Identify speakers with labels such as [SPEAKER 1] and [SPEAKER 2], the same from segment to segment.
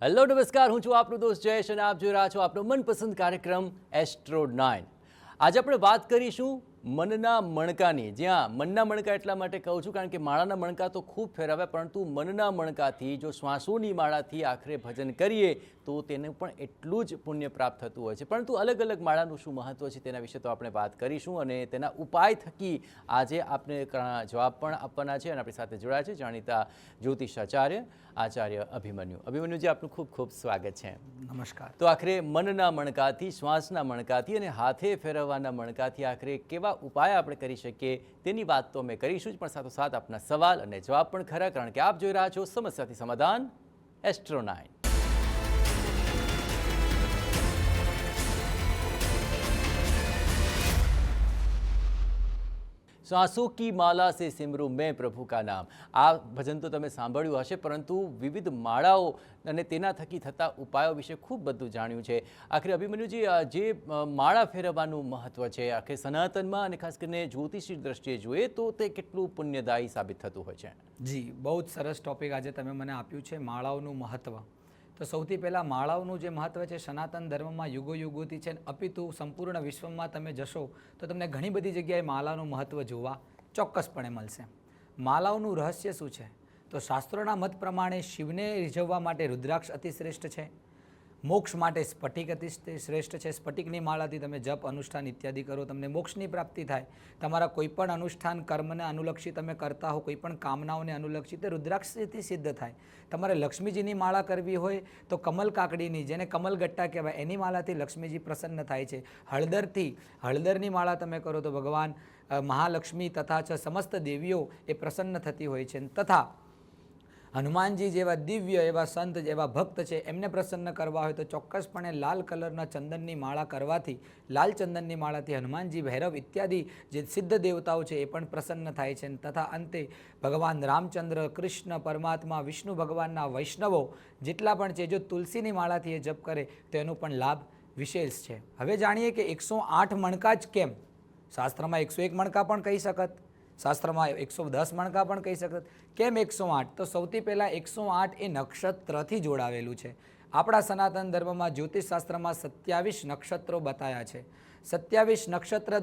[SPEAKER 1] Hello નમસ્કાર, હું છું આપનો દોસ્ત જયેશ અને આપ જોઈ રહ્યા છો આપનો મનપસંદ કાર્યક્રમ એસ્ટ્રો 9। આજે આપણે વાત કરીશું મનના મણકાની। જ્યાં મનના મણકા એટલા માટે કહું છું કારણ કે માળાના મણકા તો ખૂબ ફેરવ્યા, પરંતુ મનના મણકાથી જો શ્વાસોની માળાથી આખરે ભજન કરીએ તો તેને પણ એટલું જ પુણ્ય પ્રાપ્ત થતું હોય છે। પરંતુ અલગ અલગ માળાનું શું મહત્વ છે તેના વિશે તો આપણે વાત કરીશું અને તેના ઉપાય થકી આજે આપણે જવાબ પણ આપવાના છે। અને આપણી સાથે જોડાયા છે જાણીતા જ્યોતિષાચાર્ય આચાર્ય અભિમન્યુજી, આપનું ખૂબ ખૂબ સ્વાગત છે।
[SPEAKER 2] નમસ્કાર।
[SPEAKER 1] તો આખરે મનના મણકાથી, શ્વાસના મણકાથી અને હાથે ફેરવવાના મણકાથી આખરે કેવા ઉપાય આપણે કરી શકીએ તેની વાત તો અમે કરીશું જ, પણ સાથોસાથ આપના સવાલ અને જવાબ પણ ખરા, કારણ કે આપ જોઈ રહ્યા છો સમસ્યાથી સમાધાન એસ્ટ્રો 9। सांसों की माला से सिमरू मैं प्रभु का नाम। આ ભજન તો તમે સાંભળ્યું હશે, પરંતુ વિવિધ માળાઓ અને તેના થકી થતા ઉપાયો વિશે ખૂબ બધું જાણ્યું છે। આખરે અભિમન્યુજી, જે માળા ફેરવવાનું મહત્વ છે આખરે સનાતનમાં અને ખાસ કરીને જ્યોતિષી દ્રષ્ટિએ જોઈએ તો તે કેટલું પુણ્યદાયી સાબિત થતું હોય છે?
[SPEAKER 2] જી, બહુ જ સરસ ટોપિક આજે તમે મને આપ્યું છે, માળાઓનું મહત્વ। તો સૌથી પહેલાં માળાઓનું જે મહત્વ છે સનાતન ધર્મમાં યુગો યુગોથી છે, અપિતુ સંપૂર્ણ વિશ્વમાં તમે જશો તો તમને ઘણી બધી જગ્યાએ માળાનું મહત્વ જોવા ચોક્કસપણે મળશે। માળાઓનું રહસ્ય શું છે? તો શાસ્ત્રોના મત પ્રમાણે શિવને રીઝવવા માટે રુદ્રાક્ષ અતિશ્રેષ્ઠ છે, મોક્ષ માટે સ્ફટિક અતિ શ્રેષ્ઠ છે। સ્ફટિકની માળાથી તમે જપ અનુષ્ઠાન ઇત્યાદિ કરો, તમને મોક્ષની પ્રાપ્તિ થાય। તમારા કોઈપણ અનુષ્ઠાન કર્મને અનુલક્ષી તમે કરતા હો, કોઈપણ કામનાઓને અનુલક્ષી તે રુદ્રાક્ષથી સિદ્ધ થાય। તમારે લક્ષ્મીજીની માળા કરવી હોય તો કમલ કાકડીની, જેને કમલગટ્ટા કહેવાય, એની માળાથી લક્ષ્મીજી પ્રસન્ન થાય છે। હળદરની માળા તમે કરો તો ભગવાન મહાલક્ષ્મી તથા સમસ્ત દેવીઓ એ પ્રસન્ન થતી હોય છે। તથા હનુમાનજી જેવા દિવ્ય એવા સંત જેવા ભક્ત છે એમને પ્રસન્ન કરવા હોય તો ચોક્કસપણે લાલ કલરના ચંદનની માળા કરવાથી, લાલ ચંદનની માળાથી હનુમાનજી, ભૈરવ ઇત્યાદિ જે સિદ્ધ દેવતાઓ છે એ પણ પ્રસન્ન થાય છે। તથા અંતે ભગવાન રામચંદ્ર, કૃષ્ણ પરમાત્મા, વિષ્ણુ ભગવાનના વૈષ્ણવો જેટલા પણ છે, જો તુલસીની માળાથી એ જપ કરે તો એનો પણ લાભ વિશેષ છે। હવે જાણીએ કે 108 મણકા જ કેમ? શાસ્ત્રમાં 101 મણકા પણ કહી શકત, શાસ્ત્રમાં 110 મણકા પણ કહી શકત, કેમ 108? તો સૌથી પહેલાં 108 એ નક્ષત્રથી જોડાવેલું છે। આપણા સનાતન ધર્મમાં જ્યોતિષશાસ્ત્રમાં 27 નક્ષત્રો બતાવ્યા છે। 27 નક્ષત્ર,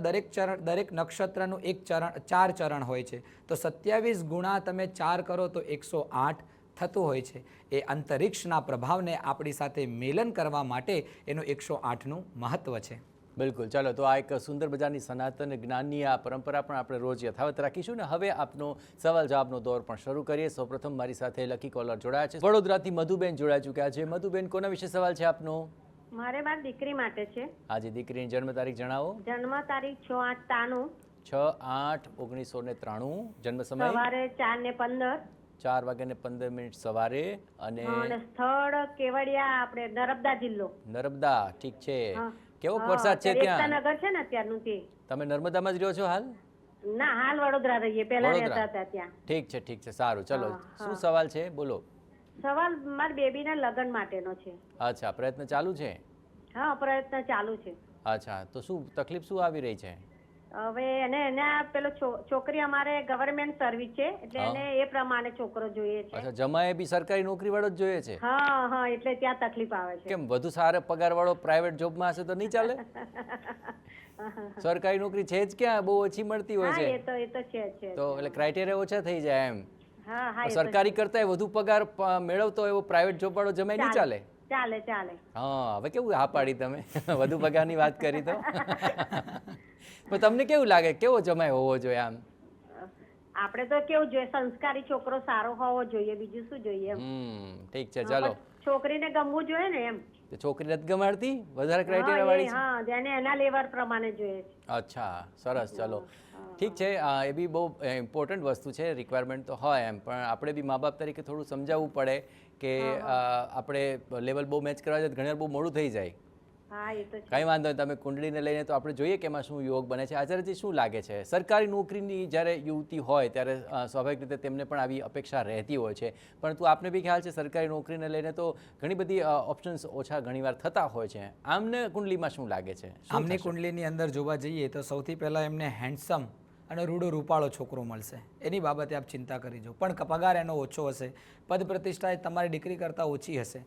[SPEAKER 2] દરેક નક્ષત્રનું એક ચરણ, 4 ચરણ હોય છે। તો 27 ગુણા તમે 4 કરો તો 108 થતું હોય છે। એ અંતરિક્ષના પ્રભાવને આપણી સાથે મેલન કરવા માટે એનું 108નું મહત્વ છે।
[SPEAKER 1] બિલકુલ, ચાલો તો આ એક સુંદર મજાની સનાતન જ્ઞાનની આ પરંપરા પણ આપણે રોજ યથાવત રાખીશું ને હવે આપનો સવાલ જવાબનો દોર પણ શરૂ કરીએ। સૌપ્રથમ મારી સાથે લકી કોલર જોડાયા છે, વડોદરાથી મધુબેન જોડાઈ ચૂક્યા છે। મધુબેન, કોના વિશે સવાલ છે આપનો?
[SPEAKER 3] મારે મારી દીકરી માટે છે।
[SPEAKER 1] આજે દીકરીની જન્મ તારીખ જણાવો।
[SPEAKER 3] જન્મ તારીખ 6/8/93,
[SPEAKER 1] 6/8/1993, જન્મ સમય
[SPEAKER 3] સવારે 4:15,
[SPEAKER 1] 4:15 સવારે, અને
[SPEAKER 3] સ્થળ કેવડિયા, આપણે નર્મદા જિલ્લો।
[SPEAKER 1] નર્મદા, ઠીક છે। કેવો વરસાદ છે ત્યાં?
[SPEAKER 3] એકતાનગર છે ને અત્યારનું તે।
[SPEAKER 1] તમે નર્મદામાં જ રહ્યો છો હાલ?
[SPEAKER 3] ના, હાલ વડોદરા રહીએ, પહેલા રહેતા હતા ત્યાં।
[SPEAKER 1] ઠીક છે, સારું, ચલો શું સવાલ છે બોલો?
[SPEAKER 3] સવાલ મારી બેબીના લગ્ન માટેનો છે।
[SPEAKER 1] અચ્છા, પ્રયત્ન ચાલુ છે?
[SPEAKER 3] હા, પ્રયત્ન ચાલુ છે।
[SPEAKER 1] અચ્છા, તો શું તકલીફ શું આવી રહી છે?
[SPEAKER 3] હવે એના પેલો છોકરી અમારે ગવર્મેન્ટ સર્વિસ છે, એટલે એને એ પ્રમાણે છોકરો જોઈએ છે।
[SPEAKER 1] અચ્છા, જમાએ બી સરકારી નોકરી વાળો જ જોઈએ છે?
[SPEAKER 3] હા, એટલે ત્યાં તકલીફ આવે છે।
[SPEAKER 1] કેમ, વધુ સારા પગાર વાળો પ્રાઇવેટ જોબમાં હશે તો નહીં ચાલે? સરકારી નોકરી છે જ ક્યાં, બહુ ઓછી મળતી હોય છે।
[SPEAKER 3] એ તો છે
[SPEAKER 1] તો એટલે ક્રાઇટેરિયા ઓછા થઈ જાય એમ।
[SPEAKER 3] હા,
[SPEAKER 1] સરકારી કરતા વધુ પગાર મેળવતો એવો પ્રાઇવેટ જોબ વાળો જમાઈ નહીં ચાલે?
[SPEAKER 3] ચાલે।
[SPEAKER 1] હા, હવે કેવું હા પાડી તમે, વધુ પગારની વાત કરી તો પણ તમને કેવું લાગે, કેવો જમાઈ હોવો જોઈએ આમ?
[SPEAKER 3] આપણે તો કેવું જોઈએ, સંસ્કારી છોકરો સારો હોવો જોઈએ, બીજું શું જોઈએ એમ।
[SPEAKER 1] ઠીક છે, ચાલો
[SPEAKER 3] છોકરીને ગમવું જોઈએ ને એમ।
[SPEAKER 1] છોકરી નથી ગમાડતી, વધારે ક્રાઇટેરિયા વાળી છે?
[SPEAKER 3] હા, જેને એના લેવલ પ્રમાણે જોઈએ છે।
[SPEAKER 1] અચ્છા, સરસ, ચલો ઠીક છે। એ બી બહુ ઇમ્પોર્ટન્ટ વસ્તુ છે, રિક્વાયરમેન્ટ તો હોય એમ, પણ આપણે બી મા બાપ તરીકે થોડું સમજાવવું પડે કે આપણે લેવલ બહુ મેચ કરવા જાય ઘણી વાર બહુ મોડું થઈ જાય। કંઈ વાંધો નહીં, તમે કુંડળીને લઈને તો આપણે જોઈએ કે એમાં શું યોગ બને છે। આચાર્યજી, શું લાગે છે, સરકારી નોકરીની જ્યારે યુવતી હોય ત્યારે સ્વાભાવિક રીતે તેમને પણ આવી અપેક્ષા રહેતી હોય છે, પરંતુ આપને બી ખ્યાલ છે સરકારી નોકરીને લઈને તો ઘણી બધી ઓપ્શન્સ ઓછા ઘણીવાર થતા હોય છે। આમને કુંડલીમાં શું લાગે છે?
[SPEAKER 2] આમની કુંડલીની અંદર જોવા જઈએ તો સૌથી પહેલાં એમને હેન્ડસમ અને રૂડો રૂપાળો છોકરો મળશે, એની બાબતે આપ ચિંતા કરી જો। પણ પગાર એનો ઓછો હશે, પદ પ્રતિષ્ઠા તમારી દીકરી કરતાં ઓછી હશે,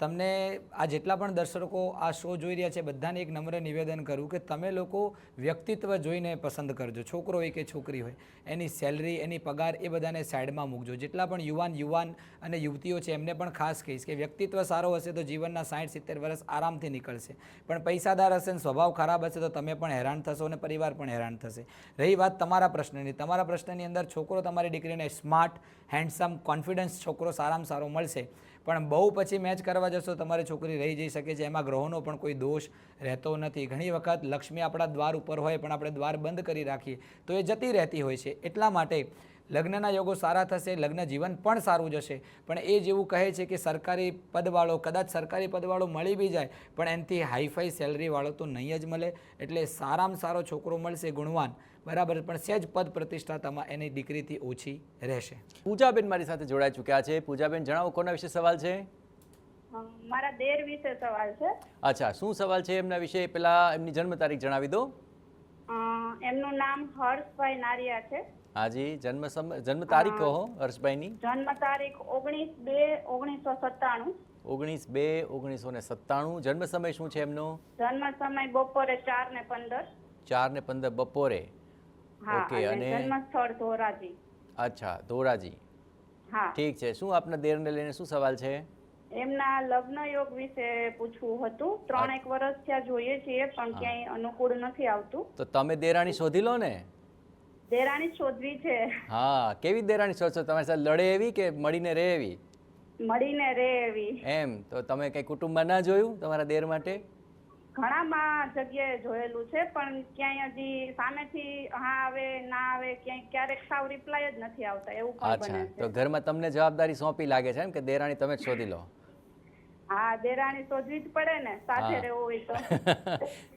[SPEAKER 2] તમને આ જેટલા પણ દર્શકો આ શો જોઈ રહ્યા છે બધાને એક નમ્ર નિવેદન કરું કે તમે લોકો વ્યક્તિત્વ જોઈને પસંદ કરજો. છોકરો હોય કે છોકરી હોય, એની સેલરી, એની પગાર એ બધાને સાઈડમાં મૂકજો. જેટલા પણ યુવાન અને યુવતીઓ છે એમને પણ ખાસ કહીશ કે વ્યક્તિત્વ સારો હશે તો જીવનના 60-70 વર્ષ આરામથી નીકળશે. પણ પૈસાદાર હશે ને સ્વભાવ ખરાબ હશે તો તમે પણ હેરાન થશો અને પરિવાર પણ હેરાન થશે. રહી વાત તમારા પ્રશ્નની અંદર છોકરો તમારી દીકરીને સ્માર્ટ, હેન્ડસમ, કોન્ફિડન્સ છોકરો સારામાં સારો મળશે. પણ બહુ પછી મેચ કરવા જશો તમારી છોકરી રહી જઈ શકે છે. એમાં ગ્રહોનો પણ કોઈ દોષ રહેતો નથી. ઘણી વખત લક્ષ્મી આપણા દ્વાર ઉપર હોય પણ આપણે દ્વાર બંધ કરી રાખીએ તો એ જતી રહેતી હોય છે. એટલા માટે લગ્નના યોગો સારા થશે, લગ્ન જીવન પણ સારું જશે. પણ એ જેવું કહે છે કે સરકારી પદવાળો, કદાચ સરકારી પદવાળો મળી બી જાય પણ એનાથી હાઈફાઈ સેલરીવાળો તો નહીં જ મળે. એટલે સારામાં સારો છોકરો મળશે, ગુણવાન, બરાબર, પણ સહેજ પદ પ્રતિષ્ઠા એની દીકરીથી ઓછી રહેશે.
[SPEAKER 1] પૂજાબેન મારી સાથે જોડાઈ ચૂક્યા છે. પૂજાબેન, જણાવો કોના વિશે સવાલ છે?
[SPEAKER 3] મારા દેર વિશે સવાલ છે.
[SPEAKER 1] અચ્છા, શું સવાલ છે એમના વિશે? પેલા એમની જન્મ તારીખ જણાવી દો.
[SPEAKER 3] એમનું નામ હર્ષભાઈ નારિયા છે.
[SPEAKER 1] હાજી, જન્મ તારીખ કહો હર્ષભાઈની.
[SPEAKER 3] જન્મ તારીખ 19/2/1997.
[SPEAKER 1] 19/2/1997. જન્મ સમય શું છે એમનો?
[SPEAKER 3] જન્મ સમય બપોરે 4:15.
[SPEAKER 1] 4:15 બપોરે. ઓકે. અને
[SPEAKER 3] જન્મ સ્થળ ધોરાજી.
[SPEAKER 1] અચ્છા, ધોરાજી.
[SPEAKER 3] હા,
[SPEAKER 1] ઠીક છે. શું આપના દેરને લઈને શું સવાલ છે?
[SPEAKER 3] એમના લગ્ન યોગ વિશે પૂછવું હતું. 3-1 વર્ષ થયા જોઈએ છીએ પણ ક્યાંય અનુકૂળ નથી આવતું.
[SPEAKER 1] તો તમે દેરાણી શોધી લો ને.
[SPEAKER 3] દેરાણી શોધવી છે.
[SPEAKER 1] હા, કેવી દેરાણી શોધશો? તમારી સાથે લડે એવી કે મળીને રહે એવી?
[SPEAKER 3] મળીને રહે એવી.
[SPEAKER 1] એમ તો તમે કઈ કુટુંબમાં ના જોયું તમારા દેર માટે?
[SPEAKER 3] ઘણામાં જગ્યાએ જોયેલું છે પણ ક્યાંય હજી સામેથી હા આવે ના આવે, ક્યારેક સાવ રિપ્લાય જ નથી આવતા, એવું પણ બને
[SPEAKER 1] અચ્છા,
[SPEAKER 3] છે.
[SPEAKER 1] તો ઘરમાં તમને જવાબદારી સોંપી લાગે છે એમ કે દેરાણી તમે જ શોધી લો?
[SPEAKER 3] હા, દેરાણી શોધવી જ પડે ને, સાથે રહેવું હોય તો.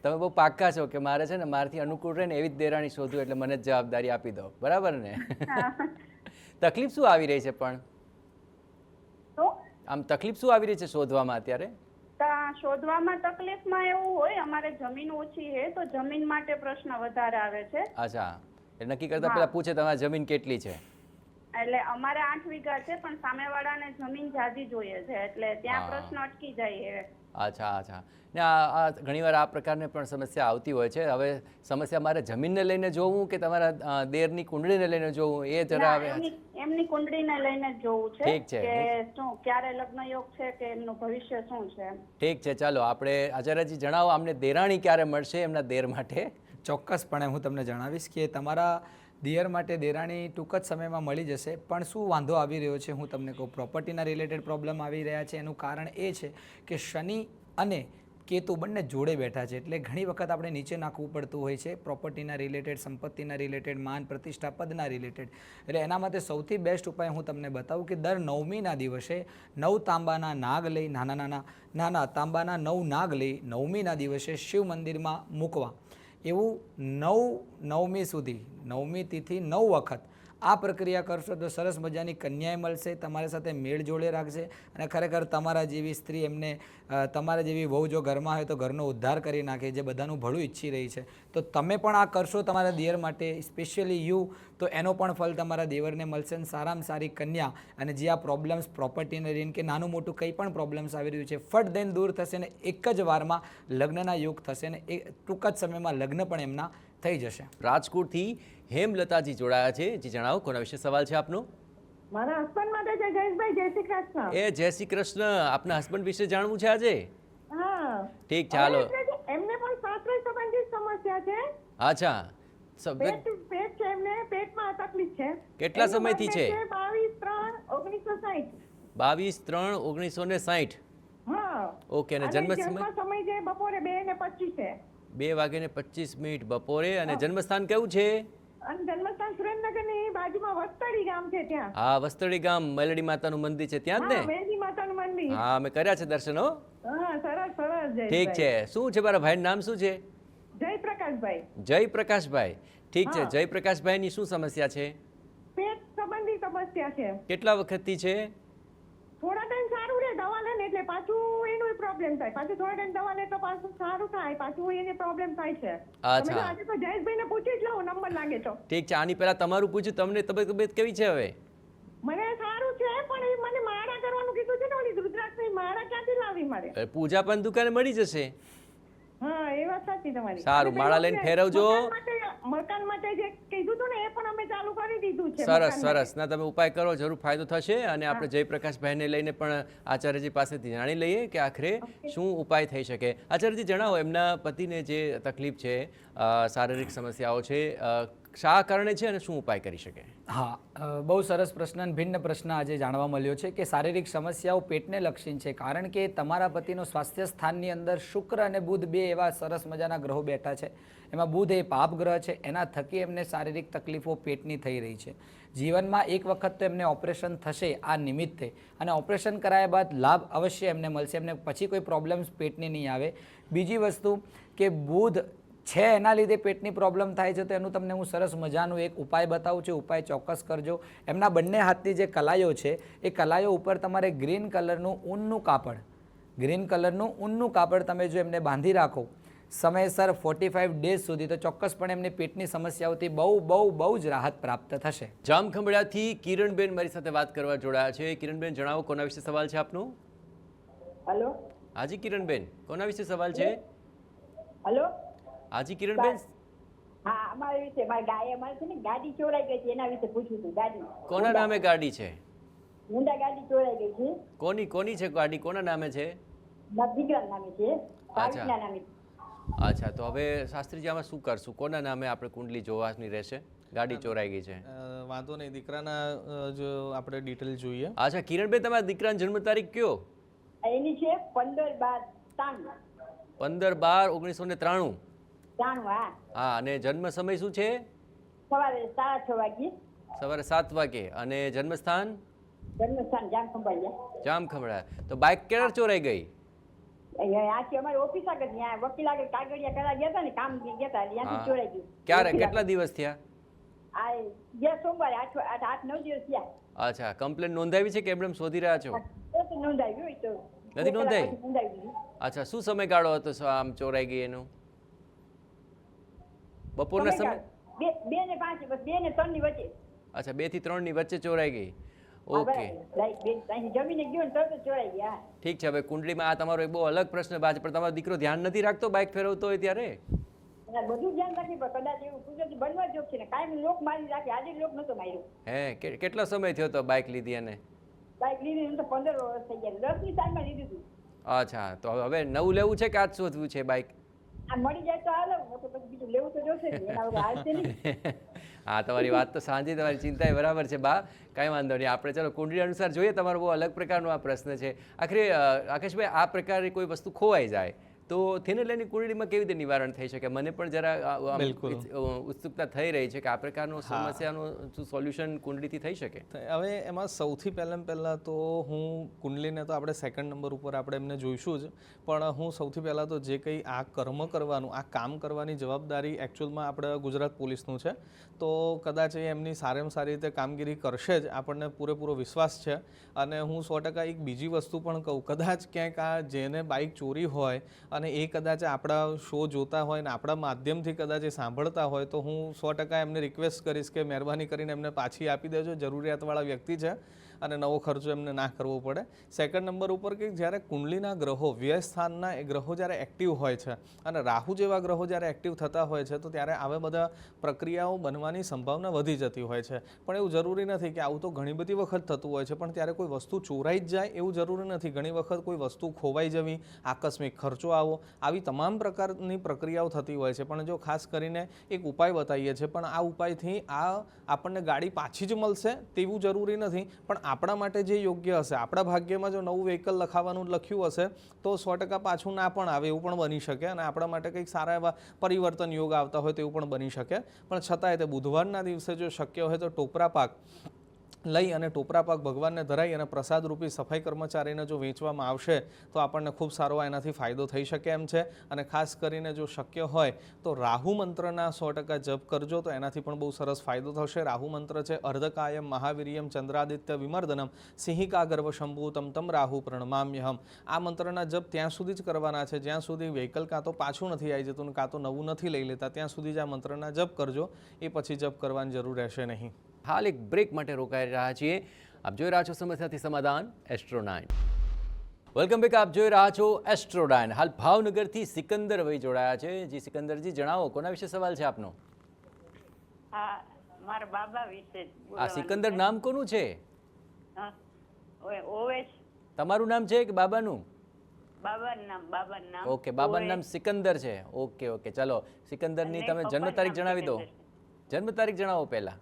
[SPEAKER 1] તમે બહુ પાક્કા છો કે મારે છે ને મારથી અનુકૂળ રહે ને એવી જ દેરાણી શોધું એટલે મને જ જવાબદારી આપી દો, બરાબર ને? તકલીફ શું આવી રહી છે પણ? આમ તકલીફ શું આવી રહી છે શોધવામાં અત્યારે?
[SPEAKER 3] શોધવામાં તકલીફમાં એવું હોય, અમારે જમીન ઓછી છે તો જમીન માટે પ્રશ્ન વધારે આવે છે.
[SPEAKER 1] અચ્છા, એટલે નક્કી કરતા પહેલા પૂછે તમારી જમીન કેટલી છે?
[SPEAKER 3] એટલે અમારે 8 વીઘા છે પણ સામેવાળાને જમીન જાજી જોઈએ છે એટલે ત્યાં પ્રશ્ન અટકી જાય છે.
[SPEAKER 1] અચ્છા. ને આ ઘણીવાર આ પ્રકારની પણ સમસ્યા આવતી હોય છે. હવે સમસ્યા મારે જમીનને લઈને જોવું કે તમારા દેરની કુંડળીને લઈને જોવું એ જરા હવે
[SPEAKER 3] એમની કુંડળીને લઈને જ જોવું છે.
[SPEAKER 1] ઠીક છે.
[SPEAKER 3] કે શું ક્યારે લગ્ન યોગ છે કે એમનું ભવિષ્ય શું છે.
[SPEAKER 1] ઠીક છે, ચાલો આપણે આચાર્યજી જણાવો અમને દેરાણી ક્યારે મળશે એમના દેર માટે?
[SPEAKER 2] ચોક્કસપણે હું તમને જણાવીશ કે તમારા દિયર માટે દેરાણી ટૂંક જ સમયમાં મળી જશે. પણ શું વાંધો આવી રહ્યો છે હું તમને કહું. પ્રોપર્ટીના રિલેટેડ પ્રોબ્લેમ આવી રહ્યા છે. એનું કારણ એ છે કે શનિ અને કેતુ બંને જોડે બેઠા છે એટલે ઘણી વખત આપણે નીચે નાખવું પડતું હોય છે પ્રોપર્ટીના રિલેટેડ, સંપત્તિના રિલેટેડ, માન પ્રતિષ્ઠા પદના રિલેટેડ. એટલે એના માટે સૌથી બેસ્ટ ઉપાય હું તમને બતાવું કે દર 9મીના દિવસે 9 તાંબાના નાગ લઈ, નાના તાંબાના 9 નાગ લઈ 9મીના દિવસે શિવ મંદિરમાં મૂકવા. એવું 9મી સુધી, 9મી તિથિ 9 વખત આ પ્રક્રિયા કરશો તો સરસ મજાની કન્યાએ મળશે, તમારી સાથે મેળ જોડે રાખશે અને ખરેખર તમારા જેવી સ્ત્રી એમને, તમારા જેવી વહુ જો ઘરમાં હોય તો ઘરનો ઉદ્ધાર કરી નાખે, જે બધાનું ભલું ઈચ્છી રહી છે. તો તમે પણ આ કરશો તમારા દિયર માટે, સ્પેશિયલી યુ, તો એનો પણ ફલ તમારા દેવરને મળશે અને સારામાં સારી કન્યા અને જે આ પ્રોબ્લેમ્સ પ્રોપર્ટીને લઈને કે નાનું મોટું કંઈ પણ પ્રોબ્લેમ્સ આવી રહ્યું છે ફટ દઈને દૂર થશે ને એક જ વારમાં લગ્નના યોગ થશે ને એ ટૂંક જ સમયમાં લગ્ન પણ એમના થઈ જશે.
[SPEAKER 1] રાજકોટથી હેમલતાજી જોડાયા છે. જી જણાવો કોના વિશે સવાલ છે આપનો?
[SPEAKER 4] મારા હસબન્ડ માટે છે. જયેશભાઈ, જય શ્રી કૃષ્ણ.
[SPEAKER 1] એ જય શ્રી કૃષ્ણ. આપના હસબન્ડ વિશે જાણવું છે આજે?
[SPEAKER 4] હા,
[SPEAKER 1] ઠીક, ચાલો.
[SPEAKER 4] એમને પણ સાસરી સંબંધિત સમસ્યા છે.
[SPEAKER 1] અચ્છા,
[SPEAKER 4] પેટ છે એમને, પેટમાં તકલીફ છે.
[SPEAKER 1] કેટલા સમયથી છે?
[SPEAKER 4] 22/3/1960.
[SPEAKER 1] 22/3/1960.
[SPEAKER 4] હા.
[SPEAKER 1] ઓકે. અને જન્મ સમય?
[SPEAKER 4] સમય છે બપોરે 2:25 છે.
[SPEAKER 1] 2:25 બપોરે. અને જન્મસ્થાન કેવું છે?
[SPEAKER 4] અને જન્મસ્થાન સુરેન્દ્રનગરની બાજુમાં વસ્તડી ગામ છે ત્યાં.
[SPEAKER 1] હા, વસ્તડી ગામ, મેલડી માતાનું મંદિર છે ત્યાં જ ને?
[SPEAKER 4] મેલડી માતાનું મંદિર.
[SPEAKER 1] હા, અમે કર્યા છે દર્શનો.
[SPEAKER 4] હા, સરસ સરસ.
[SPEAKER 1] ઠીક છે. શું છે મારા ભાઈનું નામ શું છે?
[SPEAKER 4] જયપ્રકાશભાઈ.
[SPEAKER 1] જયપ્રકાશભાઈ. ઠીક છે. જયપ્રકાશભાઈની શું સમસ્યા છે?
[SPEAKER 4] પેટ સંબંધી સમસ્યા છે.
[SPEAKER 1] કેટલા વખતથી છે?
[SPEAKER 4] થોડા ટાઈમ સારું રહે, દવા લે ને એટલે પાછું એનો પ્રોબ્લેમ થાય. પાછું થોડા ટાઈમ દવા લે તો પાછું સારું થાય, પાછું એને પ્રોબ્લેમ થાય છે.
[SPEAKER 1] અચ્છા.
[SPEAKER 4] આજે તો જયેશભાઈને પૂછી જ લઉં, નંબર લાગે તો.
[SPEAKER 1] ઠીક છે. આની પહેલા તમારું પૂછ્યું, તમને તબિયત કેવી છે હવે?
[SPEAKER 4] મને સારું છે પણ એ મને માળા કરવાનું કીધું છે ને, ઓલી રુદ્રાક્ષની માળા ક્યાંથી લાવી? નથી મળે.
[SPEAKER 1] પૂજા પણ દુકાને મળી જશે.
[SPEAKER 4] હા, એ વાત સાચી તમારી.
[SPEAKER 1] સારું,
[SPEAKER 4] અને
[SPEAKER 1] માળા
[SPEAKER 4] પેલું
[SPEAKER 1] લઈને
[SPEAKER 4] આપણે
[SPEAKER 1] ફેરવજો.
[SPEAKER 4] મકાન માટે જે કીધું હતું ને એ પણ અમે ચાલુ કરી દીધું છે.
[SPEAKER 1] સરસ
[SPEAKER 4] મકાન માટે.
[SPEAKER 1] સરસ. ના, તમે ઉપાય કરો, જરૂર ફાયદો થશે. અને આપણે જયપ્રકાશભાઈને લઈને પણ આચાર્યજી પાસેથી જાણી લઈએ કે આખરે શું ઉપાય થઈ શકે. આચાર્યજી, જણાવો, એમના પતિને જે તકલીફ છે, શારીરિક સમસ્યાઓ છે, શા કારણે છે અને શું ઉપાય કરી શકે?
[SPEAKER 2] હા, બહુ સરસ પ્રશ્ન અને ભિન્ન પ્રશ્ન આજે જાણવા મળ્યો છે કે શારીરિક સમસ્યાઓ પેટને લક્ષી છે, કારણ કે તમારા પતિનો સ્વાસ્થ્ય સ્થાનની અંદર શુક્ર અને બુધ બે એવા સરસ મજાના ગ્રહો બેઠા છે. એમાં બુધ એ પાપ ગ્રહ છે, એના થકી એમને શારીરિક તકલીફો પેટની થઈ રહી છે. જીવનમાં એક વખત તો એમને ઓપરેશન થશે આ નિમિત્તે, અને ઓપરેશન કરાયા બાદ લાભ અવશ્ય એમને મળશે, એમને પછી કોઈ પ્રોબ્લેમ્સ પેટની નહીં આવે. બીજી વસ્તુ કે બુધ છે એના લીધે પેટની પ્રોબ્લેમ થાય છે, તો એનું તમને હું સરસ મજાનું એક ઉપાય બતાવું છું. ઉપાય ચોક્કસ કરજો. એમના બંને હાથની જે કલાઈઓ છે એ કલાઈઓ ઉપર તમારે ગ્રીન કલરનું ઊનનું કાપડ તમે જો એમને બાંધી રાખો સમયસર 45 ડેઝ સુધી, તો ચોક્કસપણે એમની પેટની સમસ્યાઓથી બહુ જ રાહત પ્રાપ્ત થશે.
[SPEAKER 1] જામખંભળાથી કિરણબેન મારી સાથે વાત કરવા જોડાયા છે. કિરણબેન, જણાવો, કોના વિશે સવાલ છે આપનો?
[SPEAKER 5] હેલો.
[SPEAKER 1] હાજી કિરણબેન, કોના વિશે સવાલ છે?
[SPEAKER 5] હેલો.
[SPEAKER 1] હાજી કિરણબેન.
[SPEAKER 5] હા, અમારા વિશે મારી ગાય અમારે છે ને ગાડી ચોરાઈ ગઈ છે, એના વિશે પૂછ્યું હતું. ગાડી
[SPEAKER 1] કોના નામે ગાડી છે?
[SPEAKER 5] ઊંડા ગાડી ચોરાઈ ગઈ છે.
[SPEAKER 1] કોની છે ગાડી? કોના નામે છે?
[SPEAKER 5] મારા દીકરાના નામે છે, ભાવિકના નામે.
[SPEAKER 1] અચ્છા, તો હવે શાસ્ત્રીજી આમાં શું કરશું? કોના નામે આપણે કુંડલી જોવાની રહેશે? ગાડી ચોરાઈ ગઈ છે.
[SPEAKER 6] વાંધો નહીં, દીકરાના જો આપણે ડિટેલ જોઈએ.
[SPEAKER 1] અચ્છા કિરણબેન, તમારા દીકરાની જન્મ તારીખ કયો?
[SPEAKER 5] એની છે 15/12/93.
[SPEAKER 1] 15/12/1993.
[SPEAKER 5] 93.
[SPEAKER 1] હા, અને જન્મ સમય શું છે?
[SPEAKER 5] સવારે 6:30 વાગે.
[SPEAKER 1] સવારે 7 વાગે. અને જન્મસ્થાન?
[SPEAKER 5] જન્મસ્થાન જામખંભાળિયા.
[SPEAKER 1] જામખંભળા. તો બાઇક ક્યારે ચોરાઈ ગઈ?
[SPEAKER 5] આથી અમારી ઓફિસ આગળ ત્યાં વકીલ આગળ કાગળિયા કરાવી ગયા હતા ને, કામ ગયા હતા, ત્યાંથી ચોરાઈ ગયું.
[SPEAKER 1] ક્યારે? કેટલા દિવસ થયા?
[SPEAKER 5] આ ગયા સોમવારે 8-9 દિવસ થયા.
[SPEAKER 1] અચ્છા, કમ્પ્લેન નોંધાવી છે કે એમણે શોધી રહ્યા છો?
[SPEAKER 5] નોંધાવ્યું હોય તો
[SPEAKER 1] નથી નોંધાઈ?
[SPEAKER 5] નોંધાવી દીધી.
[SPEAKER 1] અચ્છા, શું સમયગાળો હતો આમ ચોરાઈ ગઈ એનો? બપોરના સમય?
[SPEAKER 5] 2 ને 5, બસ 2 ને 3 ની વચ્ચે.
[SPEAKER 1] અચ્છા, 2 થી 3 ની વચ્ચે ચોરાઈ ગઈ. ઓકે,
[SPEAKER 5] જમીને ગયો ને તરત ચોરાઈ ગયા.
[SPEAKER 1] ઠીક છે. હવે કુંડલીમાં આ તમારો એક બહુ અલગ પ્રશ્ન છે, પણ તમારો દીકરો ધ્યાન નથી રાખતો બાઇક ફેરવતો હોય ત્યારે?
[SPEAKER 5] બધું ધ્યાન રાખી, પણ કદાચ એવું કુદરતી બનવા જોગ છે ને, કાયમ લોક મારી રાખે. આજે લોક નતો માર્યો.
[SPEAKER 1] હે, કેટલો સમય થયો તો બાઇક લીધી એને?
[SPEAKER 5] બાઈક લીધી તો 15 વર્ષ થઈ ગયા. 10 ની સાલમાં લીધું હતું.
[SPEAKER 1] અચ્છા, તો હવે નવું લેવું છે કે આજ શોધવું છે બાઇક?
[SPEAKER 5] આ મળી જાય તો હાલો, તો પછી બીજું લેવું તો જોશે ને, એના વગર હાલશે નહીં.
[SPEAKER 1] હા, તમારી વાત તો સાંજે, તમારી ચિંતા એ બરાબર છે બા, કાંઈ વાંધો નહીં. આપણે ચલો કુંડળી અનુસાર જોઈએ. તમારો બહુ અલગ પ્રકારનો આ પ્રશ્ન છે. આખરે આકાશભાઈ, આ પ્રકારે કોઈ વસ્તુ ખોવાઈ જાય તો તેને લઈને કુંડળીમાં કેવી રીતે નિવારણ થઈ શકે? મને પણ જરા ઉત્સુકતા થઈ રહી છે કે આ પ્રકારનો સમસ્યાનું શું સોલ્યુશન કુંડળીથી થઈ શકે?
[SPEAKER 6] હવે એમાં સૌથી પહેલાં તો હું કુંડલીને તો આપણે સેકન્ડ નંબર ઉપર આપણે એમને જોઈશું જ, પણ હું સૌથી પહેલાં તો જે કંઈ આ કર્મ કરવાનું, આ કામ કરવાની જવાબદારી એકચ્યુઅલમાં આપણે ગુજરાત પોલીસનું છે, તો કદાચ એ એમની સારામાં સારી રીતે કામગીરી કરશે જ, આપણને પૂરેપૂરો વિશ્વાસ છે. અને હું 100% એક બીજી વસ્તુ પણ કહું, કદાચ ક્યાંક આ જેને બાઇક ચોરી હોય અને એ કદાચ આપણા શો જોતા હોય ને આપણા માધ્યમથી કદાચ એ સાંભળતા હોય, તો હું 100% એમને રિક્વેસ્ટ કરીશ કે મહેરબાની કરીને એમને પાછી આપી દેજો. જરૂરિયાતવાળા વ્યક્તિ છે અને નવો ખર્ચો એમને ના કરવો પડે. સેકન્ડ નંબર ઉપર કે જ્યારે કુંડલીના ગ્રહો, વ્યય સ્થાનના એ ગ્રહો જ્યારે એક્ટિવ હોય છે અને રાહુ જેવા ગ્રહો જ્યારે એક્ટિવ થતા હોય છે, તો ત્યારે આવા બધા પ્રક્રિયાઓ બનવાની સંભાવના વધી જતી હોય છે. પણ એવું જરૂરી નથી કે આવું તો ઘણી બધી વખત થતું હોય છે, પણ ત્યારે કોઈ વસ્તુ ચોરાઈ જ જાય એવું જરૂરી નથી. ઘણી વખત કોઈ વસ્તુ ખોવાઈ જવી, આકસ્મિક ખર્ચો આવો, આવી તમામ પ્રકારની પ્રક્રિયાઓ થતી હોય છે. પણ જો ખાસ કરીને એક ઉપાય બતાવીએ છીએ, પણ આ ઉપાયથી આપણને ગાડી પાછી જ મળશે તેવું જરૂરી નથી, પણ આપણા માટે જે યોગ્ય હશે, આપણા ભાગ્યમાં જો નવું વ્હીકલ લખાવવાનું લખ્યું હશે તો 100% પાછું ના પણ આવે એવું પણ બની શકે, અને આપણા માટે કંઈક સારા એવા પરિવર્તન યોગ આવતા હોય તેવું પણ બની શકે. પણ છતાંય તે બુધવારના દિવસે જો શક્ય હોય તો ટોપરા પાક લઈ અને ટોપરા પાક ભગવાનને ધરાઈ અને પ્રસાદ રૂપી સફાઈ કર્મચારીને જો વેચવામાં આવશે તો આપણને ખૂબ સારો એનાથી ફાયદો થઈ શકે એમ છે. અને ખાસ કરીને જો શક્ય હોય તો રાહુ મંત્રના 100% જપ કરજો, તો એનાથી પણ બહુ સરસ ફાયદો થશે. રાહુ મંત્ર છે અર્ધકાયમ મહાવીર્યમ ચંદ્રાદિત્ય વિમર્દનમ સિંહિકા ગર્ભ શંભૂતમ તમ રાહુ પ્રણમામ્યહમ. આ મંત્રના જપ ત્યાં સુધી જ કરવાના છે જ્યાં સુધી વ્હીકલ કાં તો પાછું નથી આવી જતું, કાં તો નવું નથી લઈ લેતા, ત્યાં સુધી જ આ મંત્રના જપ કરજો. એ પછી જપ કરવાની જરૂર રહેશે નહીં.
[SPEAKER 1] હાલ એક બ્રેક માટે રોકાઈ રહ્યા છીએ. આપ જોઈ રહ્યા છો સમસ્યાથી સમાધાન, એસ્ટ્રો 9. Welcome back. આપ જોઈ રહ્યા છો એસ્ટ્રોડાયન. હાલ ભાવનગરથી સિકંદર ભાઈ જોડાયા છે. જી સિકંદરજી, જણાવો કોના વિશે સવાલ છે આપનો?
[SPEAKER 7] હા, મારા બાબા વિશે જ
[SPEAKER 1] આ
[SPEAKER 7] બોલવાનું
[SPEAKER 1] સિકંદર
[SPEAKER 7] છે.
[SPEAKER 1] નામ કોનું છે?
[SPEAKER 7] હા, ઓવેશ
[SPEAKER 1] તમારું નામ છે કે બાબાનું?
[SPEAKER 7] બાબાનું નામ
[SPEAKER 1] ઓકે, બાબાનું નામ સિકંદર છે. ઓકે ઓકે, ચલો સિકંદરની તમે જન્મ તારીખ જણાવી દો. જન્મ તારીખ જણાવો પહેલા.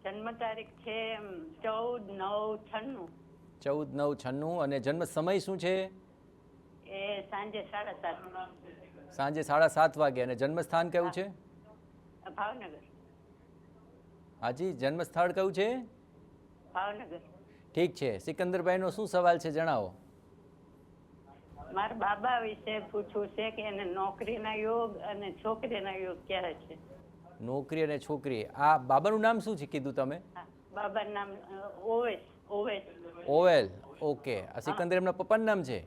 [SPEAKER 7] જન્મ તારીખ છે 14/9/96.
[SPEAKER 1] 14/9/96. અને જન્મ સમય શું છે?
[SPEAKER 7] એ સાંજે 7:30
[SPEAKER 1] સાંજે 7:30 વાગે. અને જન્મ સ્થાન કયું છે?
[SPEAKER 7] ભાવનગર.
[SPEAKER 1] હાજી, જન્મ સ્થળ કયું છે?
[SPEAKER 7] ભાવનગર.
[SPEAKER 1] ઠીક છે. સિકંદરભાઈનો શું સવાલ છે જણાવો.
[SPEAKER 7] મારા બાબા વિશે પૂછવું છે કે એને નોકરીના યોગ અને છોકરીના યોગ ક્યારે છે?
[SPEAKER 1] નોકરી અને છોકરી. આ બાબાનું નામ શું છે કીધું તમે?
[SPEAKER 7] હા, બાબાનું નામ ઓવેશ.
[SPEAKER 1] ઓવેલ. ઓકે. આ સિકંદર એમના પપ્પાનું નામ છે?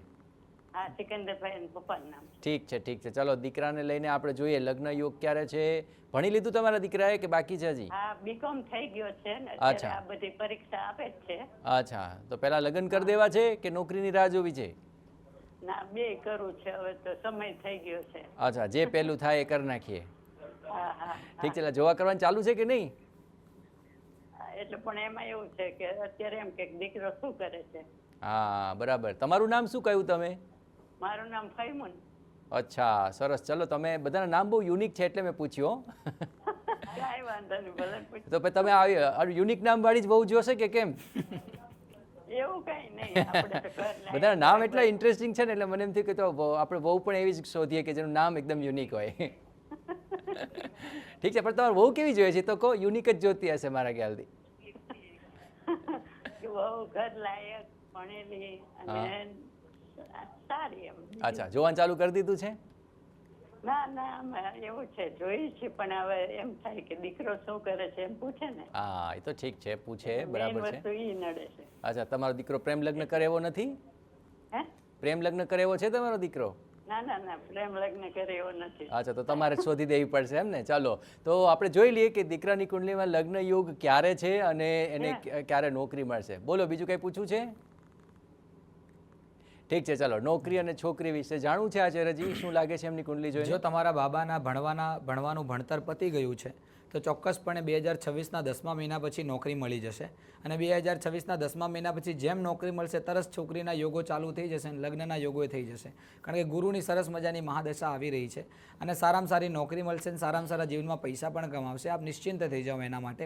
[SPEAKER 7] હા, સિકંદરભાઈ પપ્પાનું નામ.
[SPEAKER 1] ઠીક છે ઠીક છે. ચલો દીકરાને લઈને આપણે જોઈએ લગ્ન યોગ ક્યારે છે. ભણી લીધું તમારા દીકરાએ કે બાકી છે હજી?
[SPEAKER 7] હા, બીકોમ થઈ ગયો છે ને
[SPEAKER 1] અચ્છા.
[SPEAKER 7] અત્યારે આ બધી પરીક્ષા આપે જ છે.
[SPEAKER 1] અચ્છા, તો પહેલા લગ્ન કરી દેવા છે કે નોકરીની રાહ જોવી છે?
[SPEAKER 7] ના, બે કરવું છે, હવે તો સમય થઈ ગયો છે.
[SPEAKER 1] અચ્છા, જે પહેલું થાય એ કરી નાખીએ.
[SPEAKER 7] હા હા
[SPEAKER 1] ઠીક છે. એટલે જોવા કરવાનું ચાલુ છે કે નહીં?
[SPEAKER 7] હા, એટલે પણ એમાં એવું છે કે અત્યારે એમ કે દીકરો શું કરે છે.
[SPEAKER 1] હા, બરાબર. તમારું નામ શું કહ્યું તમે?
[SPEAKER 7] મારું નામ ફૈમુન.
[SPEAKER 1] અચ્છા, સરસ. ચલો, તમે બધાના નામ બહુ યુનિક છે એટલે મેં પૂછ્યું.
[SPEAKER 7] કાંઈ વાંધો નહીં, ભલે પૂછ.
[SPEAKER 1] તો પછી તમે આવી યુનિક નામ વાળી જ બહુ જોશે કે કેમ?
[SPEAKER 7] એવું કઈ નહીં, આપણે તો ઘર લાયક
[SPEAKER 1] બધાના નામ એટલા ઇન્ટરેસ્ટિંગ છે ને એટલે મને એમ થયું કે તો આપણે બહુ પણ એવી જ શોધીએ કે જેનું નામ એકદમ યુનિક હોય. ઠીક છે, પણ તમારે બહુ કેવી જોઈએ છે તો કહો. યુનિક જ જોતી હશે મારા ખ્યાલથી.
[SPEAKER 7] કે બહુ ઘર લાયક, ભણેલી અને સારી એમ.
[SPEAKER 1] અચ્છા, જોવાનું ચાલુ કરી દીધું છે?
[SPEAKER 7] ના ના, અમે એવું છે જોઈએ છે, પણ હવે એમ થાય કે દીકરો શું કરે છે એમ પૂછે ને.
[SPEAKER 1] હા, એ તો ઠીક છે, પૂછે,
[SPEAKER 7] મેઇન
[SPEAKER 1] બરાબર છે.
[SPEAKER 7] વસ્તુ ઈ નડે છે.
[SPEAKER 1] અચ્છા, તમારો દીકરો પ્રેમ લગ્ન કરે એવો નથી?
[SPEAKER 7] હે?
[SPEAKER 1] પ્રેમ લગ્ન કરે એવો છે તમારો દીકરો?
[SPEAKER 7] ના ના ના, પ્રેમ લગ્ન કરે એવો નથી.
[SPEAKER 1] અચ્છા, તો તમારે જ શોધી દેવી પડશે એમ ને. ચાલો, તો આપણે જોઈ લઈએ કે દીકરાની કુંડલીમાં લગ્ન યોગ ક્યારે છે અને એને ક્યારે નોકરી મળશે. બોલો, બીજું કંઈ પૂછવું છે? ઠીક છે, ચાલો. નોકરી અને છોકરી વિશે જાણવું છે આચાર્યજી. શું લાગે છે એમની કુંડલી
[SPEAKER 2] જો
[SPEAKER 1] જોઈને?
[SPEAKER 2] તમારા બાબાના ભણવાનું ભણતર પતી ગયું છે તો ચોક્કસપણે 2026ના 10મા મહિના પછી નોકરી મળી જશે. અને 2026ના 10મા મહિના પછી જેમ નોકરી મળશે તરત છોકરીના યોગો ચાલુ થઈ જશે અને લગ્નના યોગો થઈ જશે. કારણ કે ગુરુની સરસ મજાની મહાદશા આવી રહી છે અને સારામાં સારી નોકરી મળશે અને સારામાં સારા જીવનમાં પૈસા પણ કમાવશે. આપ નિશ્ચિંત થઈ જાઓ એના માટે.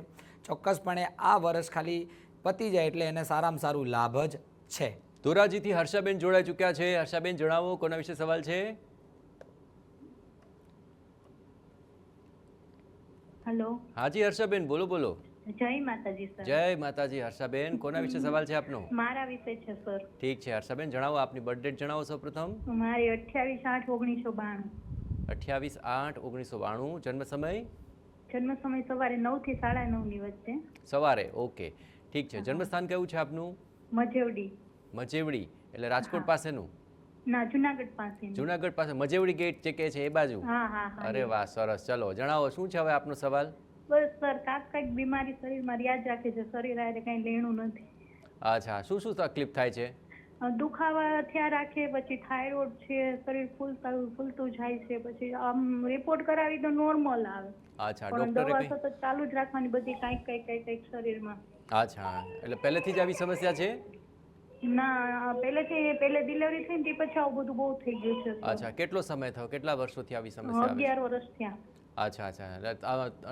[SPEAKER 2] ચોક્કસપણે આ વર્ષ ખાલી પતી જાય એટલે એને સારામાં સારું લાભ જ છે.
[SPEAKER 1] ધોરાજીથી હર્ષાબેન જોડાઈ ચૂક્યા છે. હર્ષાબેન, જણાવો કોના વિશે સવાલ છે?
[SPEAKER 8] હેલો.
[SPEAKER 1] હાજી હર્ષાબેન, બોલો બોલો.
[SPEAKER 8] જય માતાજી સર.
[SPEAKER 1] જય માતાજી. હર્ષાબેન, કોના વિશે સવાલ છે આપનો?
[SPEAKER 8] મારા વિશે છે સર.
[SPEAKER 1] ઠીક છે હર્ષાબેન, જણાવો આપની બર્થ ડેટ જણાવો સૌપ્રથમ.
[SPEAKER 8] મારી 28/8/1992.
[SPEAKER 1] 28/8/1992. જન્મ સમય?
[SPEAKER 8] જન્મ સમય સવારે 9 થી 9:30 ની વચ્ચે.
[SPEAKER 1] સવારે. ઓકે, ઠીક છે. જન્મસ્થાન કયું છે આપનું?
[SPEAKER 8] મજેવડી.
[SPEAKER 1] મજેવડી એટલે રાજકોટ પાસેનું?
[SPEAKER 8] ના, જુનાગઢ પાસે.
[SPEAKER 1] જુનાગઢ પાસે મજેવડી ગેટ જે કે છે એ બાજુ?
[SPEAKER 8] હા હા હા.
[SPEAKER 1] અરે વાહ, સરસ. ચલો, જણાવો શું છે હવે આપનો સવાલ?
[SPEAKER 8] બસ સર, કાંઈક બીમારી શરીરમાં યાદ રાખે છે. શરીર આરે કઈ લેણું નથી.
[SPEAKER 1] અચ્છા, શું શું તકલીફ થાય છે?
[SPEAKER 8] દુખાવા થયા રાખે, પછી થાઇરોઇડ છે, શરીર ફૂલતું જાય છે, પછી આમ રિપોર્ટ કરાવી તો નોર્મલ આવે.
[SPEAKER 1] અચ્છા,
[SPEAKER 8] પણ
[SPEAKER 1] ડોક્ટરે
[SPEAKER 8] દવા
[SPEAKER 1] કઈ?
[SPEAKER 8] સતત ચાલુ જ રાખવાની બધી કંઈક શરીરમાં.
[SPEAKER 1] અચ્છા, એટલે પહેલેથી જ આવી સમસ્યા છે?
[SPEAKER 8] ના, પહેલે ડિલિવરી થઈ ને તે પછી આવું બધું બહુ થઈ ગયું છે.
[SPEAKER 1] અચ્છા, કેટલો સમય થયો? કેટલા વર્ષોથી આવી સમસ્યા આવે છે?
[SPEAKER 8] 11 વર્ષ થયા.
[SPEAKER 1] અચ્છા અચ્છા, એટલે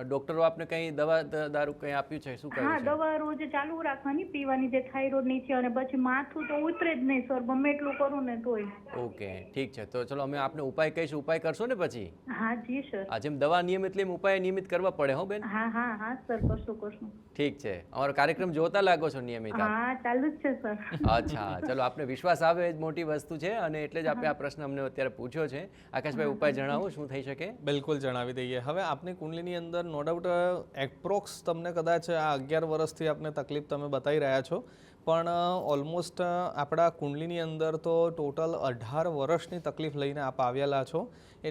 [SPEAKER 1] ડોક્ટરો આપને કંઈ દવા દારૂ કંઈ આપ્યું છે? શું
[SPEAKER 8] હા,
[SPEAKER 1] કહ્યું છે?
[SPEAKER 8] દવા રોજ ચાલુ રાખવાની પીવાની, જે થાઇરોઇડ ની છે. અને પછી માથું તો ઉતરે જ નહીં સર, ગમે એટલું કરું ને તોય.
[SPEAKER 1] ઓકે, ઠીક છે. તો ચલો, અમે આપને ઉપાય કહીશું. ઉપાય કરશો ને પછી?
[SPEAKER 8] હા જી સર.
[SPEAKER 1] આ જેમ દવા નિયમિત લે એમ ઉપાય નિયમિત કરવા પડે હો બેન.
[SPEAKER 8] હા હા હા સર, કરશું.
[SPEAKER 1] ઠીક છે. અમારો કાર્યક્રમ જોતા લાગો છો નિયમિત આપ?
[SPEAKER 8] હા, ચાલુ જ છે સર.
[SPEAKER 1] અચ્છા, ચલો. આપને વિશ્વાસ આવે એ જ મોટી વસ્તુ છે અને એટલે જ આપણે આ પ્રશ્ન અમને અત્યારે પૂછ્યો છે. આકાશભાઈ, ઉપાય જણાવો શું થઈ શકે?
[SPEAKER 6] બિલકુલ જણાવી દઈએ. હવે આપની કુંડલીની અંદર નો ડાઉટ એપ્રોક્સ તમને કદાચ આ 11 વર્ષથી આપને તકલીફ તમે બતાવી રહ્યા છો, પણ ઓલમોસ્ટ આપણા કુંડલીની અંદર તો ટોટલ 18 વર્ષની તકલીફ લઈને આપ આવેલા છો,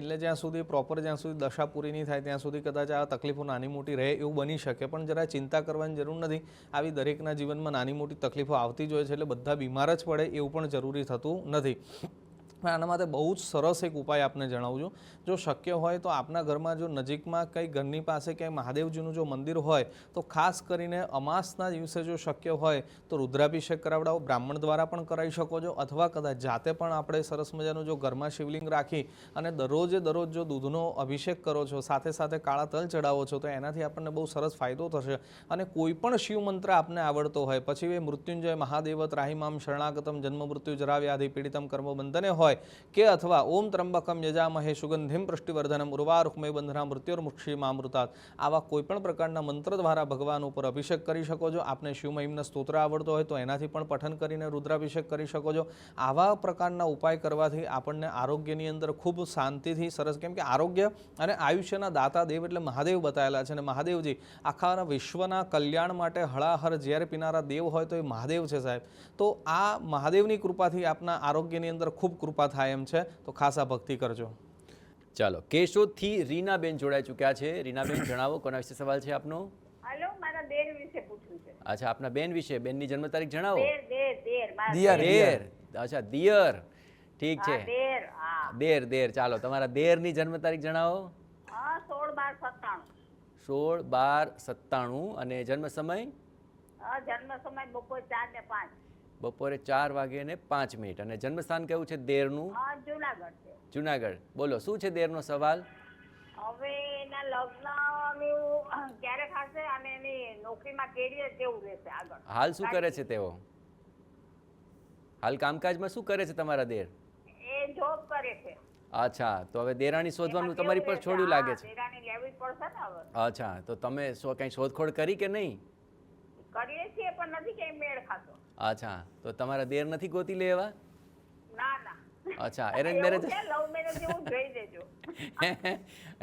[SPEAKER 6] એટલે જ્યાં સુધી પ્રોપર જ્યાં સુધી દશા પૂરી નહીં થાય ત્યાં સુધી કદાચ આ તકલીફો નાની મોટી રહે એવું બની શકે, પણ જરા ચિંતા કરવાની જરૂર નથી. આવી દરેકના જીવનમાં નાની મોટી તકલીફો આવતી જ હોય છે, એટલે બધા બીમાર જ પડે એવું પણ જરૂરી થતું નથી. આના માટે બહુ જ સરસ એક ઉપાય આપને જણાવું છું. જો શક્ય હોય તો આપના ઘરમાં જો નજીકમાં કંઈ ઘરની પાસે ક્યાંય મહાદેવજીનું જો મંદિર હોય તો ખાસ કરીને અમાસના દિવસે જો શક્ય હોય તો રુદ્રાભિષેક કરાવડાવો, બ્રાહ્મણ દ્વારા પણ કરાવી શકો છો, અથવા કદાચ જાતે પણ આપણે સરસ મજાનું જો ઘરમાં શિવલિંગ રાખી અને દરરોજે દરરોજ જો દૂધનો અભિષેક કરો છો, સાથે સાથે કાળા તલ ચડાવો છો, તો એનાથી આપણને બહુ સરસ ફાયદો થશે. અને કોઈ પણ શિવ મંત્ર આપને આવડતો હોય, પછી એ મૃત્યુંજય મહાદેવ ત્રાહિમામ શરણાગતમ જન્મ મૃત્યુ જરા વ્યાધિ પીડિતમ કર્મ બંધને હોય કે અથવા ઓમ ત્રંબકમ યજામહે સુગંધિમ પુષ્ટિવર્ધનમ ઉર્વારુકમય બંધના મૃત્યુર્મુક્ષીમામૃતાત, આવા કોઈપણ પ્રકારના મંત્ર દ્વારા ભગવાન ઉપર અભિષેક કરી શકો છો. આપને શિવમહિમના સ્તોત્ર આવડતો હોય તો એનાથી પણ પઠન કરીને રુદ્રાભિષેક કરી શકો છો. આવા પ્રકારના ઉપાય કરવાથી આપણને આરોગ્યની અંદર ખૂબ શાંતિથી સરસ, કેમ કે આરોગ્ય અને આયુષ્યના દાતા દેવ એટલે મહાદેવ બતાવેલા છે, અને મહાદેવજી આખા વિશ્વના કલ્યાણ માટે હળાહર ઝેર પીનારા દેવ હોય તો એ મહાદેવ છે સાહેબ. તો આ મહાદેવની કૃપાથી આપના આરોગ્યની અંદર ખૂબ કૃપા થાય એમ છે, તો ખાસ આ ભક્તિ કરજો.
[SPEAKER 1] ચાલો, કેશોદથી રીનાબેન જોડાઈ ચૂક્યા છે. રીનાબેન, જણાવો કોના વિશે સવાલ છે આપનો?
[SPEAKER 3] હાલો, મારા બેન વિશે પૂછવું છે.
[SPEAKER 1] અચ્છા, આપના બેન વિશે. બેનની જન્મ તારીખ જણાવો.
[SPEAKER 2] દિયર.
[SPEAKER 1] અચ્છા, દિયર. ઠીક છે,
[SPEAKER 3] દેર, હા.
[SPEAKER 1] દેર. ચાલો, તમારા દેરની જન્મ તારીખ જણાવો.
[SPEAKER 3] 16/12/97.
[SPEAKER 1] 16/12/97. અને જન્મ સમય?
[SPEAKER 3] જન્મ સમય બપોર 4 ને 5.
[SPEAKER 1] બપોરે 4 વાગે ને 5 મિનિટ. અને જન્મસ્થાન કેવું છે દેરનું?
[SPEAKER 3] જુનાગઢ છે.
[SPEAKER 1] જુનાગઢ. બોલો, શું છે દેરનો સવાલ?
[SPEAKER 3] હવે એના લગ્નનું ક્યારે થશે અને એની નોકરીમાં કેરિયર કેવું રહેશે આગળ?
[SPEAKER 1] હાલ શું કરે છે તેઓ? હાલ કામકાજમાં શું કરે છે તમારા દેર?
[SPEAKER 3] એ જોબ કરે છે.
[SPEAKER 1] અચ્છા, તો હવે દેરાણી શોધવાનું
[SPEAKER 3] એમાં
[SPEAKER 1] તમારી પર
[SPEAKER 3] કેવું
[SPEAKER 1] છોડ્યું
[SPEAKER 3] રહેશે?
[SPEAKER 1] લાગે
[SPEAKER 3] હા,
[SPEAKER 1] છે.
[SPEAKER 3] દેરાણી લેવી જ પડશે ને હવે.
[SPEAKER 1] અચ્છા, તો તમે કંઈ શોધખોળ કરી કે નહીં?
[SPEAKER 3] કરીએ છીએ પણ નથી ક્યાંય મેળ ખાતો.
[SPEAKER 1] અચ્છા, તો તમારા દેર નથી ગોતી લેવા?
[SPEAKER 3] ના.
[SPEAKER 1] અચ્છા, એરેન્જ મેરેજ?
[SPEAKER 3] લવ મેરેજ જેવું જોઈ દેજો.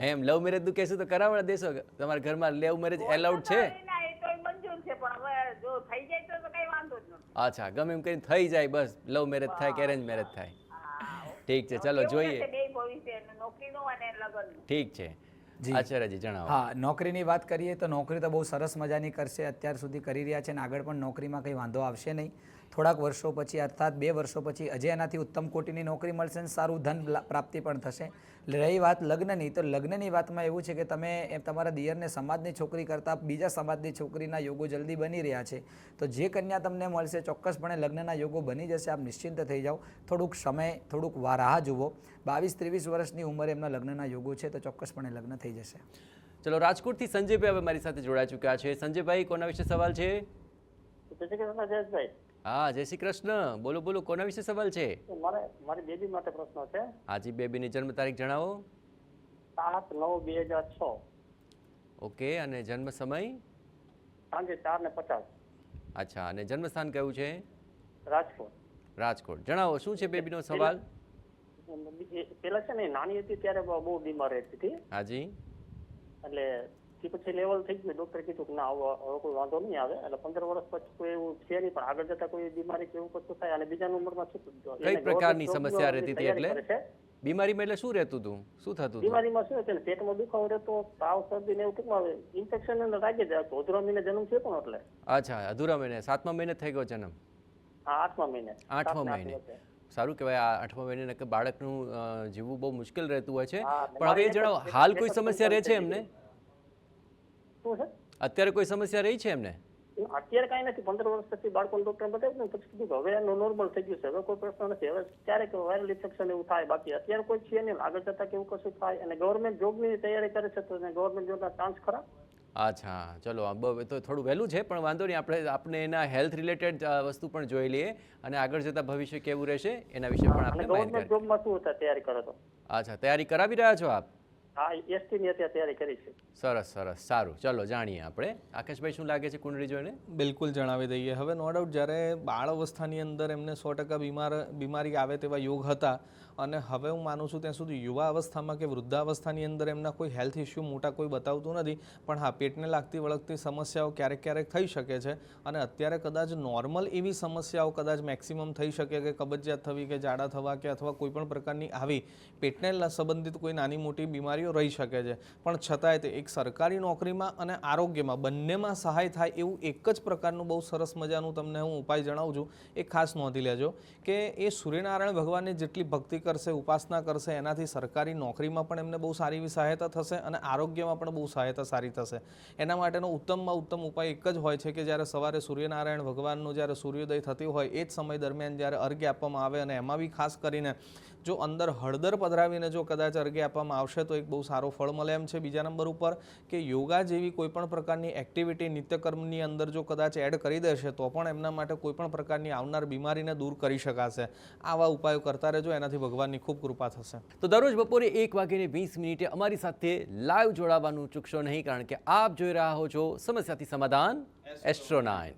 [SPEAKER 1] એમ લવ મેરેજ નું કહેશું તો કરાવવા દેશો? તમારા ઘરમાં લવ મેરેજ એલાઉડ છે?
[SPEAKER 3] ના, એ તો મંજૂર છે, પણ હવે જો થઈ જાય તો કઈ વાંધો જ નથી.
[SPEAKER 1] અચ્છા, ગમે એમ કરીને થઈ જાય, બસ લવ મેરેજ થાય કે એરેન્જ મેરેજ થાય. ઠીક છે, ચલો જોઈએ.
[SPEAKER 3] બે ભવિષ્ય, નોકરીનું અને લગ્નનું.
[SPEAKER 1] ઠીક છે, આચાર્યજી જણાવો.
[SPEAKER 2] હા, નોકરીની વાત કરીએ તો નોકરી તો બહુ સરસ મજાની કરશે, અત્યાર સુધી કરી રહ્યા છે, અને આગળ પણ નોકરીમાં કંઈ વાંધો આવશે નહીં. થોડાક વર્ષો પછી અર્થાત 2 વર્ષો પછી અજય એનાથી ઉત્તમ કોટીની નોકરી મળશે અને સારું ધન પ્રાપ્તિ પણ થશે. રહી વાત લગ્નની, તો લગ્નની વાતમાં એવું છે કે તમે તમારા દિયરને સમાજની છોકરી કરતાં બીજા સમાજની છોકરીના યોગો જલ્દી બની રહ્યા છે, તો જે કન્યા તમને મળશે ચોક્કસપણે લગ્નના યોગો બની જશે. આપ નિશ્ચિંત થઈ જાઓ, થોડુંક સમય, થોડુંક રાહ જુઓ. 22-23 વર્ષની ઉંમરે એમના લગ્નના યોગો છે, તો ચોક્કસપણે લગ્ન થઈ જશે.
[SPEAKER 1] ચલો, રાજકોટથી સંજયભાઈ હવે મારી સાથે જોડાઈ ચૂક્યા છે. સંજયભાઈ, કોના વિશે સવાલ છે? હા, જય શ્રી કૃષ્ણ. બોલો, કોના વિશે સવાલ છે?
[SPEAKER 9] મારી બેબી માટે પ્રશ્ન છે.
[SPEAKER 1] હાજી, બેબીની જન્મ તારીખ જણાવો.
[SPEAKER 9] 7/9/2006.
[SPEAKER 1] ઓકે, અને જન્મ સમય?
[SPEAKER 9] સાંજે 4:50.
[SPEAKER 1] અચ્છા, અને જન્મસ્થાન કયું છે?
[SPEAKER 9] રાજકોટ.
[SPEAKER 1] જણાવો, શું છે બેબીનો સવાલ?
[SPEAKER 9] પેલા છે ને નાની હતી ત્યારે બહુ બીમાર રહેતી હતી.
[SPEAKER 1] હાજી.
[SPEAKER 9] એટલે પછી લેવલ થઈ ગયું, ડોક્ટરે કીધું કે ના હવે કોઈ વાંધો નહીં આવે, એટલે 15 વર્ષ પછી કોઈ એવું છે નહીં, પણ આગળ જતા કોઈ બીમારી કે એવું કશું થાય. અને બીજા નંબરમાં શું
[SPEAKER 1] કઈ પ્રકારની સમસ્યા રહેતી હતી? એટલે બીમારીમાં એટલે શું રહેતું હતું? શું થતું હતું?
[SPEAKER 9] બીમારીમાં શું છે, પેટમાં દુખાવો રહેતો, તાવ, શરદી ને એવું ટૂંકમાં ઇન્ફેક્શન લાગી જાય. 8મા મહિને જન્મ થયો હતો એટલે.
[SPEAKER 1] અચ્છા, અધૂરા મહિને. 7મા મહિને થઈ ગયો જન્મ?
[SPEAKER 9] હા, 8મા મહિને.
[SPEAKER 1] 8મા મહિને. સારું કહેવાય. આ 8મા મહિને બાળકનું જીવવું બહુ મુશ્કેલ રહેતું હોય છે. પણ હવે એ જણાવો, હાલ કોઈ સમસ્યા રહે છે એમને? અત્યારે કોઈ સમસ્યા રહી છે એમને?
[SPEAKER 9] અત્યારે કઈ નથી. 15 વર્ષ પછી બાળકોને ડોક્ટર બતાવ્યું ને પછી કીધું હવે એનું નોર્મલ થઈ ગયું છે, હવે કોઈ પ્રશ્ન નથી. હવે ક્યારેક વાયરલ ઇન્ફેક્શન એવું થાય, બાકી અત્યારે કોઈ છે નહીં. આગળ જતા કેવું કશું થાય. અને ગવર્મેન્ટ જોબની તૈયારી કરે છે, તો ગવર્મેન્ટ જોબના ચાન્સ ખરા?
[SPEAKER 1] અચ્છા, ચલો, તો થોડું વહેલું છે, પણ વાંધો નહીં. આપણે એના હેલ્થ રિલેટેડ વસ્તુ પણ જોઈ લઈએ, અને આગળ જતા ભવિષ્ય કેવું રહેશે એના વિશે પણ આપણે
[SPEAKER 9] ગવર્મેન્ટ જોબમાં શું તૈયારી કરો છો?
[SPEAKER 1] અચ્છા, તૈયારી કરાવી રહ્યા છો આપ?
[SPEAKER 9] હા એસટી ની અત્યારે તૈયારી કરી છે.
[SPEAKER 1] સરસ સરસ, સારું, ચલો જાણીએ આપણે. આકાશભાઈ, શું લાગે છે કુંડળી જોઈને?
[SPEAKER 6] બિલકુલ જણાવી દઈએ. હવે નો ડાઉટ જ્યારે બાળ અવસ્થાની અંદર એમને 100% બીમારી આવે તેવા યોગ હતા, અને હવે હું માનું છું ત્યાં સુધી યુવા અવસ્થામાં કે વૃદ્ધાવસ્થાની અંદર એમના કોઈ હેલ્થ ઇસ્યુ મોટા કોઈ બતાવતું નથી, પણ હા, પેટને લાગતી વળગતી સમસ્યાઓ ક્યારેક ક્યારેક થઈ શકે છે. અને અત્યારે કદાચ નોર્મલ એવી સમસ્યાઓ કદાચ મેક્સિમમ થઈ શકે કે કબજિયાત થવી કે ઝાડા થવા કે અથવા કોઈ પણ પ્રકારની આવી પેટને સંબંધિત કોઈ નાની મોટી બીમારીઓ રહી શકે છે. પણ છતાંય તે એક સરકારી નોકરીમાં અને આરોગ્યમાં બંનેમાં સહાય થાય એવું એક જ પ્રકારનું બહુ સરસ મજાનું તમને હું ઉપાય જણાવું છું. એ ખાસ નોંધી લેજો કે એ સૂર્યનારાયણ ભગવાનની જેટલી ભક્તિ કરશે, ઉપાસના કરશે, એનાથી સરકારી નોકરીમાં પણ એમને બહુ સારી એવી સહાયતા થશે અને આરોગ્યમાં પણ બહુ સહાયતા સારી થશે. એના માટેનો ઉત્તમમાં ઉત્તમ ઉપાય એક જ હોય છે કે જ્યારે સવારે સૂર્યનારાયણ ભગવાનનું જ્યારે સૂર્યોદય થતી હોય એ જ સમય દરમિયાન જ્યારે અર્ઘ્ય આપવામાં આવે, અને એમાં બી ખાસ કરીને જો અંદર હળદર પધરાવીને જો કદાચ અર્ઘ્ય આપવામાં આવશે તો એક બહુ સારો ફળ મળે એમ છે. બીજા નંબર ઉપર કે યોગા જેવી કોઈ પણ પ્રકારની એક્ટિવિટી નિત્યકર્મની અંદર જો કદાચ એડ કરી દેશે તો પણ એમના માટે કોઈ પણ પ્રકારની આવનાર બીમારીને દૂર કરી શકાશે. આવા ઉપાયો કરતા રહેજો, એનાથી ભગવાનની ખૂબ કૃપા થશે.
[SPEAKER 1] તો દરરોજ બપોરે 1:20 અમારી સાથે લાઈવ જોડાવાનું ચૂકશો નહીં, કારણ કે આપ જોઈ રહ્યા છો સમસ્યાથી સમાધાન એસ્ટ્રો 9.